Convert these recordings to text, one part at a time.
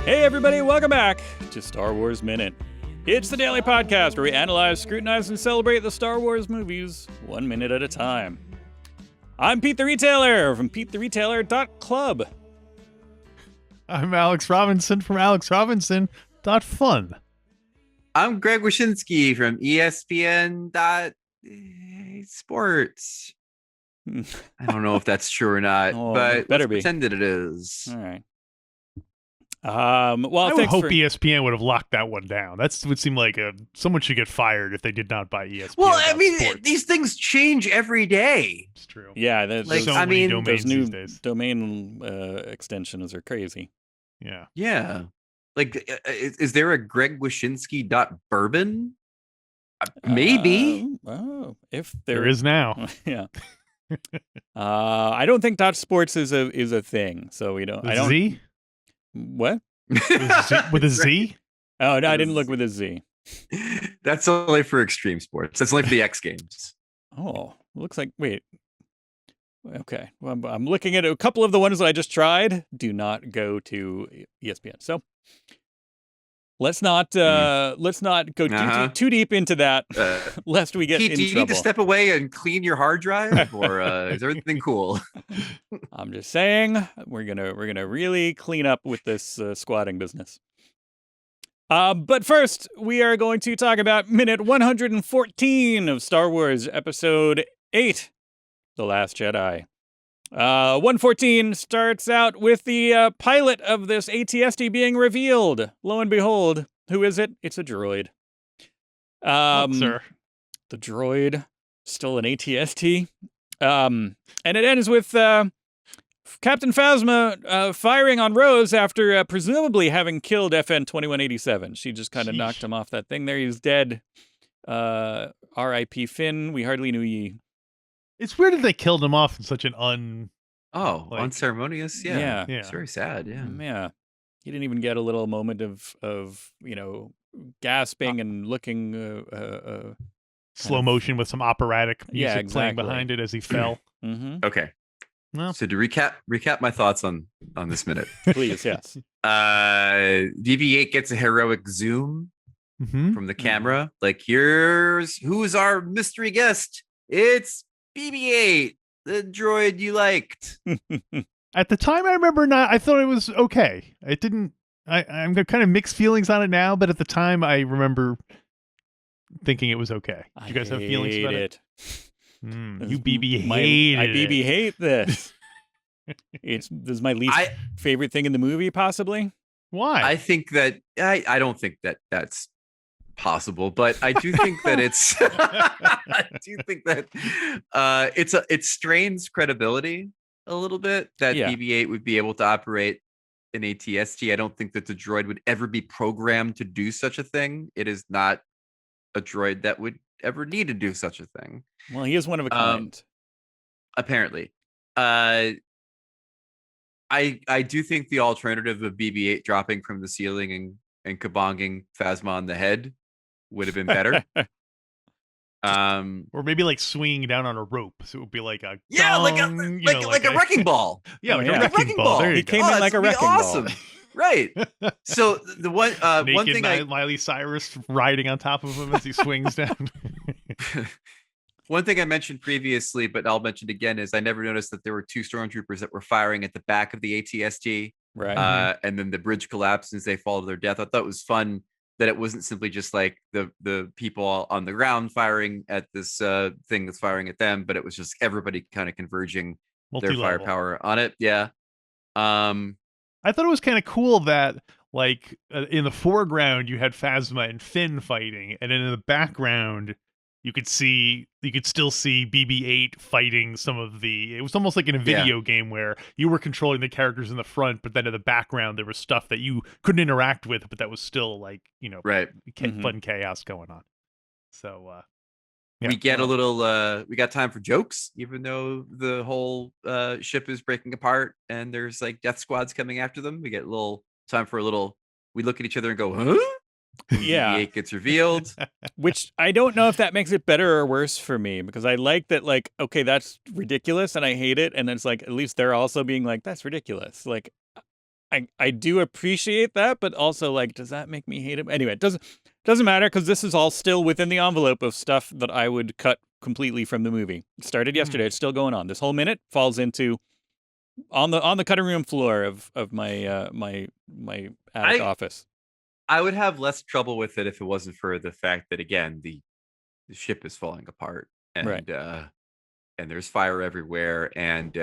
Hey everybody, welcome back to Star Wars Minute. It's the daily podcast where we analyze, scrutinize, and celebrate the Star Wars movies 1 minute at a time. I'm Pete the Retailer from PeteTheRetailer.club. I'm Alex Robinson from AlexRobinson.fun. I'm Greg Wyshynski from ESPN.sports. I don't know if that's true or not, but better let's be. pretend that it is. All right. I would hope for... ESPN would have locked that one down. That would seem like someone should get fired if they did not buy ESPN. Well, I mean, sports. these things change every day. It's true. Yeah, there's many domains those new these days. domain extensions are crazy. Yeah. Yeah. Like, is there a Greg Wyshynski.bourbon? Maybe. If There is now. Yeah. I don't think .sports is a thing, so we don't. With I don't. Z? What? With a Z? Oh no, I didn't look with a Z. That's only for extreme sports. That's only for the X Games. Oh, looks like. Wait. Okay, well, I'm looking at a couple of the ones that I just tried. Do not go to ESPN. So let's not go too deep into that, lest we get in do you trouble. need to step away and clean your hard drive, or is everything cool? I'm just saying we're gonna really clean up with this squatting business. But first, we are going to talk about minute 114 of Star Wars Episode 8, The Last Jedi. 114 starts out with the pilot of this ATST being revealed. Lo and behold, who is it? It's a droid. Sir. The droid, still an ATST. And it ends with Captain Fasma firing on Rose after presumably having killed FN 2187. She just kind of knocked him off that thing there. He's dead. R.I.P. Phinn. We hardly knew ye. It's weird that they killed him off in such an unceremonious. Yeah. Yeah. It's very sad. Yeah. Yeah. He didn't even get a little moment of gasping and looking slow motion with some operatic music playing exactly. behind it as he fell. Mm-hmm. Okay. Well, So to recap my thoughts on this minute. Please, yes. BB-8 gets a heroic zoom mhm. from the camera. Like, who's our mystery guest? It's BB-8, the droid you liked. At the time, I remember I thought it was okay. It didn't. I'm got kind of mixed feelings on it now, but at the time, I remember thinking it was okay. Do you guys have feelings about it? You BB hated I BB hate this. This is my least favorite thing in the movie, possibly. Why? I think that I don't think that that's possible, but I do think that it's I do think that it strains credibility a little bit that BB-8 would be able to operate an ATST. I don't think that the droid would ever be programmed to do such a thing. It is not a droid that would ever need to do such a thing. Well, he is one of a kind. Apparently. I do think the alternative of BB-8 dropping from the ceiling and kabonging Phasma on the head would have been better. Or maybe like swinging down on a rope, so it would be like a like a wrecking ball. Yeah, like a wrecking ball. He came in like a wrecking awesome. ball. Right. So the one Naked thing Miley Cyrus riding on top of him as he swings down. one thing I mentioned previously, but I'll mention again, is I never noticed that there were two stormtroopers that were firing at the back of the ATST. Right. And then the bridge collapsed as they fall to their death. I thought it was fun that it wasn't simply just like the people on the ground firing at this thing that's firing at them, but it was just everybody kind of converging their firepower on it. Yeah. I thought it was kind of cool that, like, in the foreground you had Phasma and Phinn fighting, and then in the background you could still see BB-8 fighting some of the. It was almost like in a video game where you were controlling the characters in the front, but then in the background there was stuff that you couldn't interact with, but that was still like fun chaos going on. So we get a little. We got time for jokes, even though the whole ship is breaking apart and there's like death squads coming after them. We get a little time for a little. We look at each other and go, "Huh?" Yeah. BB-8 gets revealed. Which I don't know if that makes it better or worse for me, because I like that, like, okay, that's ridiculous and I hate it. And then it's like, at least they're also being like, that's ridiculous. Like, I do appreciate that, but also like, does that make me hate him? Anyway, it doesn't matter because this is all still within the envelope of stuff that I would cut completely from the movie. It started yesterday. It's still going on. This whole minute falls into on the cutting room floor of my my attic office. I would have less trouble with it if it wasn't for the fact that, again, the ship is falling apart, and Right. And there's fire everywhere, and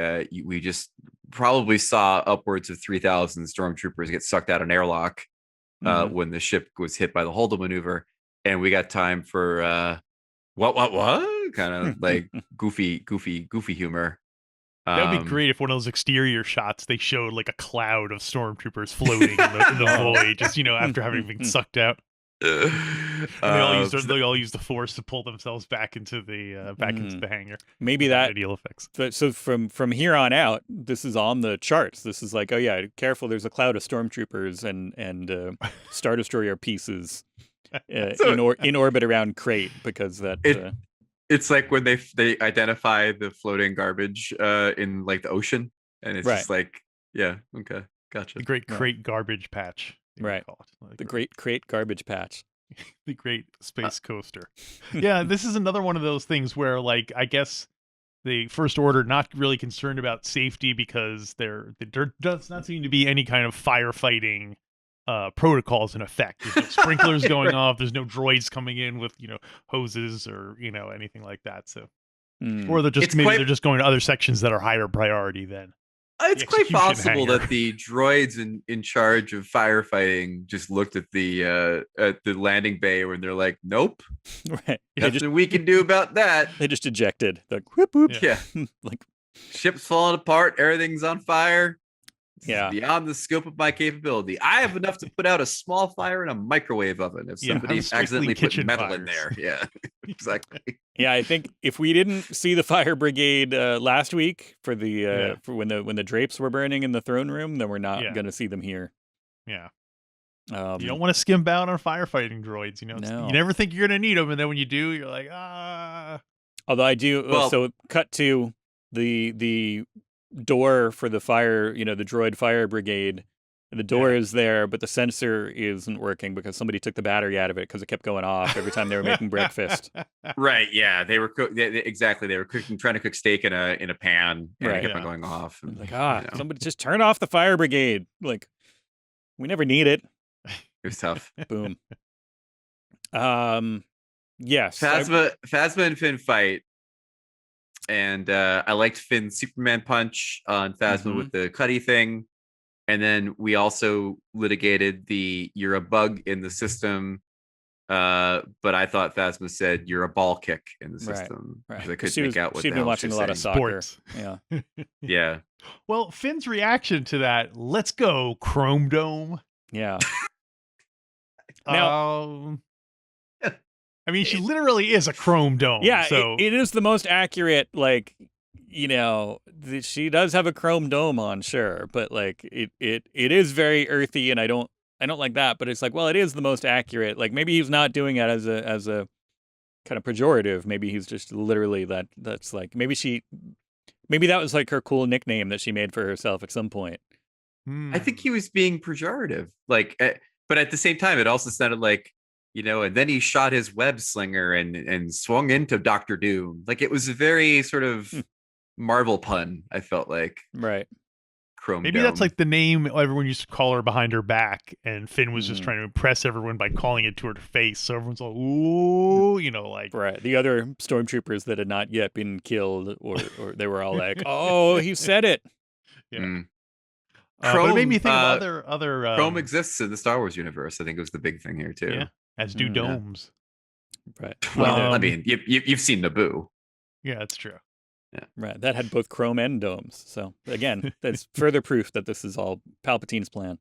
we just probably saw upwards of 3,000 stormtroopers get sucked out an airlock when the ship was hit by the Holdo maneuver, and we got time for what kind of like goofy humor. That would be great if one of those exterior shots they showed like a cloud of stormtroopers floating in the void, just after having been sucked out. And they all use the force to pull themselves back into the hangar. Maybe that ideal effects. But so from here on out, this is on the charts. This is like, oh yeah, careful. There's a cloud of stormtroopers and Star Destroyer pieces in orbit around Crate because that. It's like when they identify the floating garbage in like the ocean, and it's just like, yeah, okay, gotcha. The great Crate garbage patch. Right. The great Crate garbage patch. The great space coaster. Yeah, this is another one of those things where, like, I guess the First Order not really concerned about safety because there does not seem to be any kind of firefighting protocols in effect. There's no sprinklers going off. There's no droids coming in with hoses or anything like that. So, or they're just they're just going to other sections that are higher priority than. It's quite possible that the droids in charge of firefighting just looked at the landing bay when they're like, nope, right? Nothing we can do about that. They just ejected. They're like, whoop, whoop. Yeah. Like ship's falling apart, everything's on fire. Yeah, beyond the scope of my capability. I have enough to put out a small fire in a microwave oven if somebody accidentally put metal in there. Yeah, exactly. Yeah, I think if we didn't see the fire brigade last week for the for when the drapes were burning in the throne room, then we're not going to see them here. Yeah. You don't want to skimp out on firefighting droids. No. You never think you're going to need them, and then when you do, you're like, ah. Although I do. So cut to the door for the fire, the droid fire brigade. The door is there, but the sensor isn't working because somebody took the battery out of it because it kept going off every time they were making breakfast. Right? Yeah, they were exactly. They were trying to cook steak in a pan, and it kept on going off. And, like, somebody just turn off the fire brigade. Like, we never need it. It was tough. Boom. Yes. Fasma and Phinn fight. And I liked Finn's Superman punch on Fasma with the Cuddy thing. And then we also litigated you're a bug in the system. But I thought Fasma said you're a ball kick in the system. Right. I couldn't make out what she'd been watching a lot of soccer. Sports. Yeah. Yeah. Well, Finn's reaction to that, let's go, Chrome Dome. Yeah. Now, I mean, she literally is a chrome dome. Yeah, so it is the most accurate, like, she does have a chrome dome on, sure, but like it is very earthy, and I don't like that, but it's like, well, it is the most accurate. Like, maybe he's not doing it as a kind of pejorative. Maybe he's just literally that's like maybe that was like her cool nickname that she made for herself at some point. I think he was being pejorative, like, but at the same time, it also sounded like, and then he shot his web slinger and swung into Dr. Doom. Like, it was a very sort of Marvel pun, I felt like. Right. Chrome Maybe Dome. that's like the name everyone used to call her behind her back, and Finn was just trying to impress everyone by calling it to her face. So everyone's like, ooh, like. Right. The other stormtroopers that had not yet been killed, or they were all like, oh, he said it. Yeah. But it made me think of other Chrome exists in the Star Wars universe. I think it was the big thing here too. Yeah. As do domes. Right. Well, I mean, you've seen Naboo. Yeah, that's true. Yeah. Right. That had both chrome and domes. So again, that's further proof that this is all Palpatine's plan.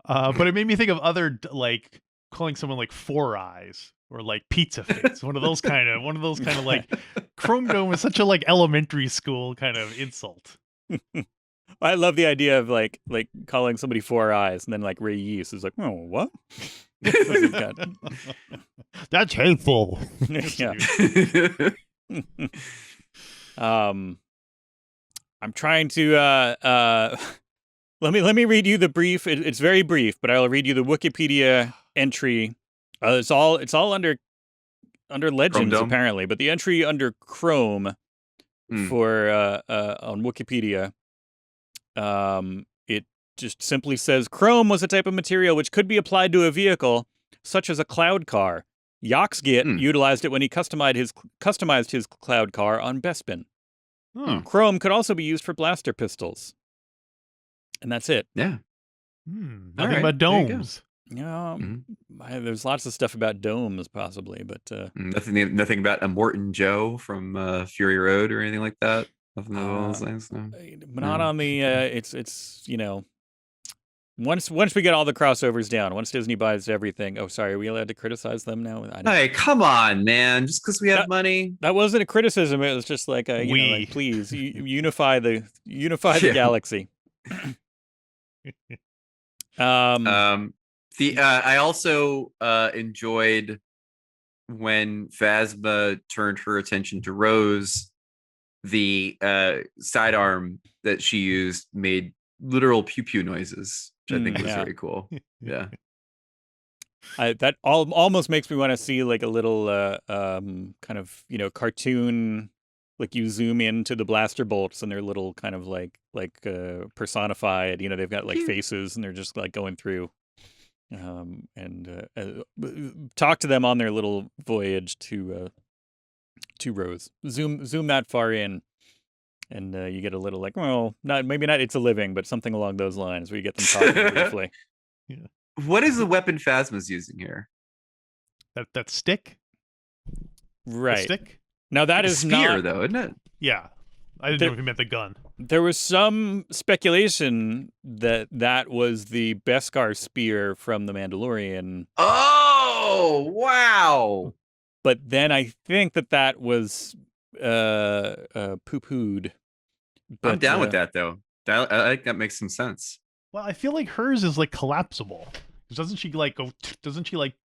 But it made me think of other, like, calling someone like Four Eyes or like Pizza Face. one of those kind of like Chrome Dome is such a like elementary school kind of insult. I love the idea of like calling somebody Four Eyes, and then like Ray Yeast is like, oh, what? That's hateful. Yeah. I'm trying to Let me read you the brief. It's very brief, but I'll read you the Wikipedia entry. It's all under Legends Dome? apparently, but the entry under Chrome Hmm. for on Wikipedia, it just simply says chrome was a type of material which could be applied to a vehicle, such as a cloud car. Yoxgit utilized it when he customized his cloud car on Bespin. Chrome could also be used for blaster pistols. And that's it. Yeah. Nothing but domes. Yeah, there's lots of stuff about domes, possibly, but nothing about a Morton Joe from Fury Road or anything like that. Nothing along those lines. No. Not on the. It's once we get all the crossovers down, once Disney buys everything. Oh, sorry, are we allowed to criticize them now? Hey, come on, man! Just because we have money. That wasn't a criticism. It was just like please unify the galaxy. I also enjoyed when Phasma turned her attention to Rose. The sidearm that she used made literal pew pew noises, which I think was very cool. Yeah, that almost makes me want to see like a little kind of cartoon. Like you zoom into the blaster bolts and they're little kind of like personified. They've got like faces and they're just like going through. And talk to them on their little voyage to Rose. Zoom that far in, and you get a little like, well, maybe not It's a Living, but something along those lines where you get them talking briefly. Yeah. What is the weapon Phasma's using here? That stick, right? The stick. Now that is spear, not though, isn't it? Yeah, I didn't know if you meant the gun. There was some speculation that was the Beskar spear from The Mandalorian. Oh, wow. But then I think that was poo-pooed. But, I'm down with that, though. I think that makes some sense. Well, I feel like hers is like collapsible. Doesn't she like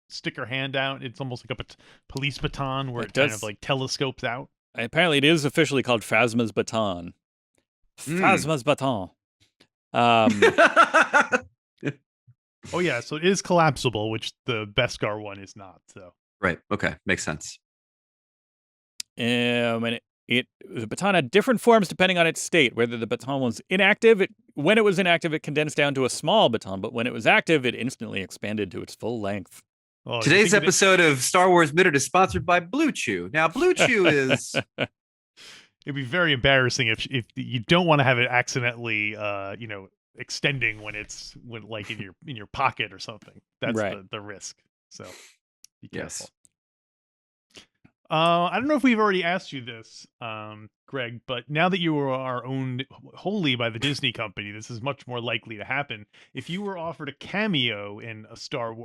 stick her hand out? It's almost like a police baton where it kind of like telescopes out. Apparently, it is officially called Phasma's baton. Phasma's baton. Oh yeah, so it is collapsible, which the Beskar one is not. So right, okay, makes sense. And the baton had different forms depending on its state. Whether the baton was inactive, when it was inactive, it condensed down to a small baton. But when it was active, it instantly expanded to its full length. Oh, today's episode of Star Wars Minute is sponsored by Blue Chew. Now, Blue Chew is. It'd be very embarrassing if you don't want to have it accidentally, extending when like in your pocket or something. That's right. the risk. So be careful. Yes. I don't know if we've already asked you this, Greg, but now that you are owned wholly by the Disney company, this is much more likely to happen. If you were offered a cameo in a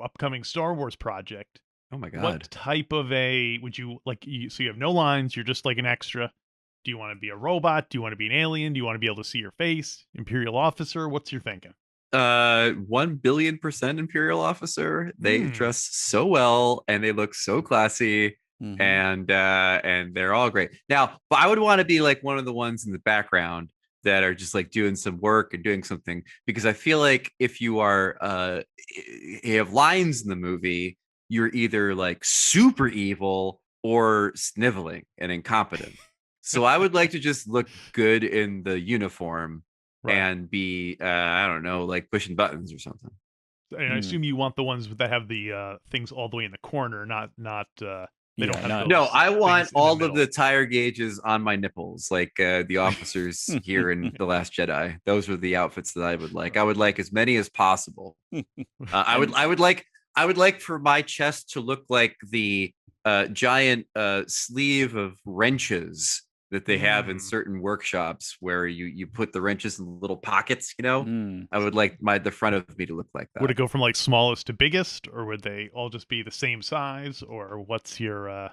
upcoming Star Wars project, oh my God, what type of would you like? So you have no lines, you're just like an extra. Do you want to be a robot? Do you want to be an alien? Do you want to be able to see your face? Imperial officer? What's your thinking? 1,000,000,000% Imperial officer. They dress so well and they look so classy. And they're all great. Now, but I would want to be like one of the ones in the background that are just like doing some work and doing something, because I feel like if you are you have lines in the movie, you're either like super evil or sniveling and incompetent. So I would like to just look good in the uniform and be I don't know, like pushing buttons or something. And I assume you want the ones that have the things all the way in the corner, not no, I want all of the tire gauges on my nipples, like the officers here in The Last Jedi. Those are the outfits that I would like. I would like as many as possible. I would like for my chest to look like the giant sleeve of wrenches that they have in certain workshops, where you put the wrenches in little pockets. I would like the front of me to look like that. Would it go from like smallest to biggest, or would they all just be the same size, or what's your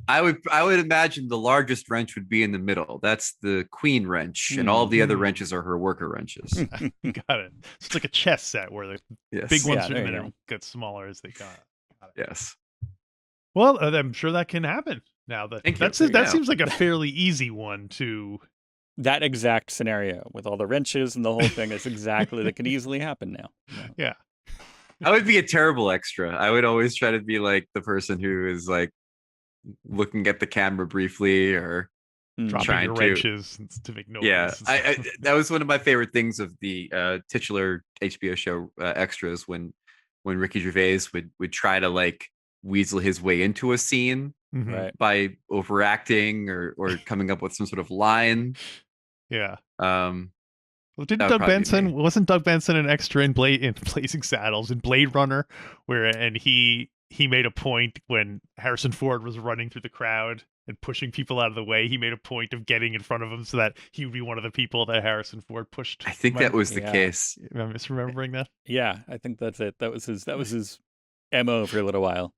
I would imagine the largest wrench would be in the middle. That's the queen wrench, and all the other wrenches are her worker wrenches. Got it. So it's like a chess set where the big ones are going to get smaller as they got it. Yes. Well, I'm sure that can happen. Now that seems like a fairly easy one to that exact scenario with all the wrenches and the whole thing is exactly that could easily happen now. Yeah. I would be a terrible extra. I would always try to be like the person who is like looking at the camera briefly or Dropping trying your to wrenches to make noise. Yeah, that was one of my favorite things of the titular HBO show extras when Ricky Gervais would try to like weasel his way into a scene Right. by overacting or coming up with some sort of line. Yeah. Well, didn't Doug Benson wasn't Doug Benson an extra in Blazing Saddles in Blade Runner, and he made a point when Harrison Ford was running through the crowd and pushing people out of the way. He made a point of getting in front of him so that he would be one of the people that Harrison Ford pushed. I think that was the case. Am I misremembering that? Yeah, I think that's it. That was his MO for a little while.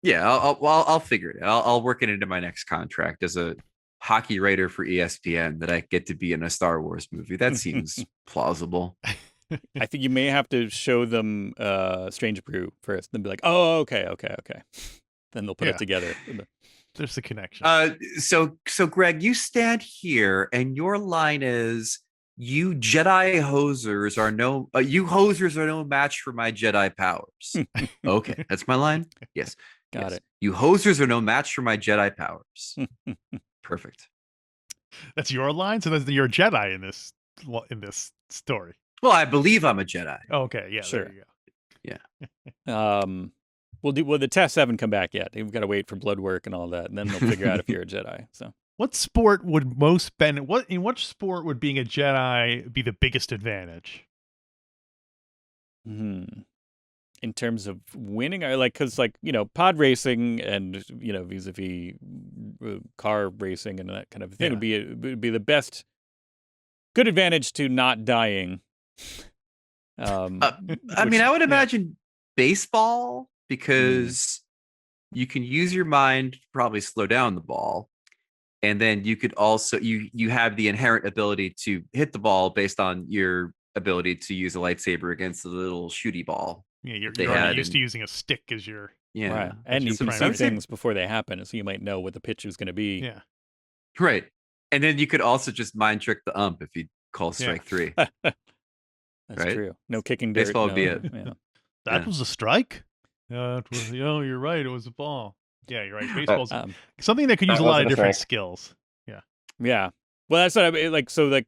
Yeah, I'll figure it out. I'll work it into my next contract as a hockey writer for ESPN that I get to be in a Star Wars movie. That seems plausible. I think you may have to show them Strange Brew first, then be like, "Oh, okay." Then they'll put it together. There's the connection. So Greg, you stand here, and your line is, "You Jedi hosers are no match for my Jedi powers." Okay, that's my line. Yes, got it. You hosers are no match for my Jedi powers. Perfect. That's your line. So you're a Jedi in this story. Well, I believe I'm a Jedi. Oh, okay, yeah, sure. There you go. Yeah. Will the tests haven't come back yet? We've got to wait for blood work and all that, and then they'll figure out if you're a Jedi. So, what sport would most benefit? In what sport would being a Jedi be the biggest advantage? In terms of winning, because pod racing and vis-a-vis car racing and that kind of thing would be the best good advantage to not dying. I would imagine baseball, because you can use your mind to probably slow down the ball, and then you could also you have the inherent ability to hit the ball based on your ability to use a lightsaber against the little shooty ball. Yeah, you're already used to using a stick as your right, and you can see things before they happen, so you might know what the pitch is going to be. Yeah, right, and then you could also just mind trick the ump if you call strike 3. That's true. No kicking dirt. Baseball would be it. Yeah. That was a strike. It was, you're right. It was a ball. Yeah, you're right. Baseball's something that could use a lot of different skills. Yeah. Yeah. Well, that's what I mean. So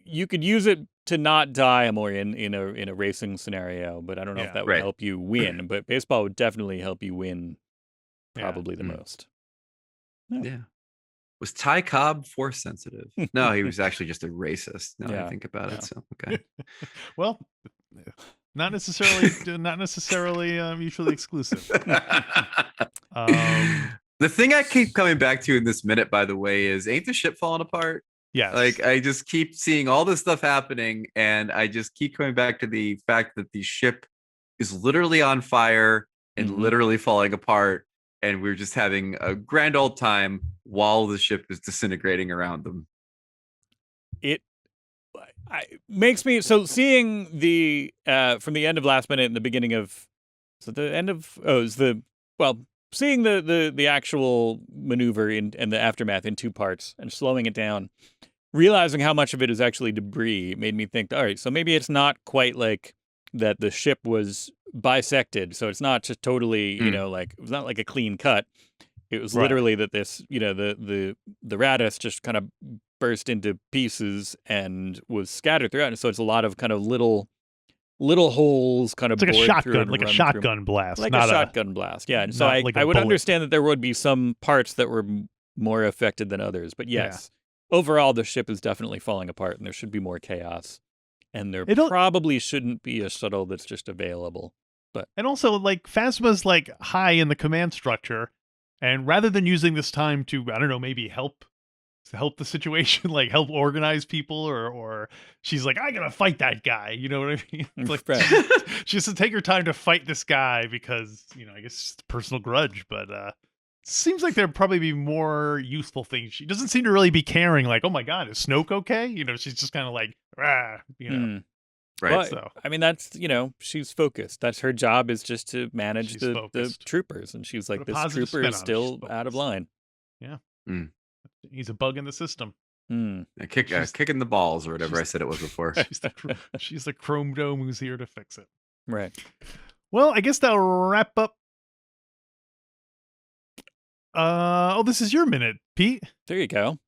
you could use it to not die more in a racing scenario, but I don't know if that would help you win. But baseball would definitely help you win, probably the most. Yeah. Was Ty Cobb force sensitive? No, he was actually just a racist. Now I think about it. So okay. Well, not necessarily mutually exclusive. The thing I keep coming back to in this minute, by the way, is ain't the ship falling apart? Yeah. Like I just keep seeing all this stuff happening, and I just keep coming back to the fact that the ship is literally on fire and literally falling apart, and we're just having a grand old time while the ship is disintegrating around them. It makes me seeing the from the end of Last Minute and the beginning of seeing the actual maneuver and the aftermath in 2 parts and slowing it down, realizing how much of it is actually debris made me think, all right, so maybe it's not quite like that the ship was bisected, so it's not just totally it was not like a clean cut. It was literally that this the Radis just kind of burst into pieces and was scattered throughout, and so it's a lot of kind of little holes kind of like a shotgun blast, not a shotgun blast. Yeah, and so I would understand that there would be some parts that were more affected than others, but yes, overall the ship is definitely falling apart, and there should be more chaos, and there probably shouldn't be a shuttle that's just available. And also, Phasma's high in the command structure, and rather than using this time to, I don't know, maybe help the situation, help organize people, or she's like, I gotta fight that guy. You know what I mean? She has to take her time to fight this guy because, I guess it's a personal grudge, but seems like there'd probably be more useful things. She doesn't seem to really be caring, oh my God, is Snoke okay? She's just kind of rah, Right. Well, so I mean, that's she's focused. That's her job, is just to manage the troopers, and she's like, this trooper is still out of line. He's a bug in the system. Kicking the balls or whatever I said it was before. She's the chrome dome who's here to fix it. Right. Well, I guess that'll wrap up. This is your minute, Pete. There you go.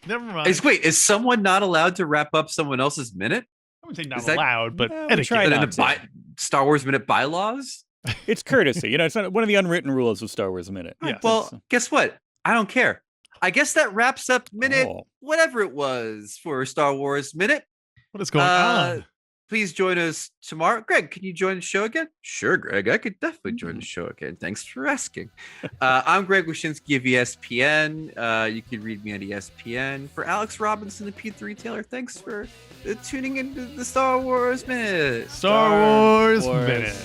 Never mind. Wait, is someone not allowed to wrap up someone else's minute? I wouldn't say not is that- allowed, but Yeah, we try etiquette. not to. Star Wars minute bylaws? It's courtesy. It's not one of the unwritten rules of Star Wars Minute. Yeah. Well, guess what? I don't care. I guess that wraps up minute Oh. whatever it was for Star Wars Minute. What is going on? Please join us tomorrow. Greg, can you join the show again? Sure, Greg. I could definitely join the show again. Thanks for asking. I'm Greg Wyshynski of ESPN. You can read me on ESPN. For Alex Robinson and Pete the Retailer, thanks for tuning into the Star Wars Minute. Star Wars Minute.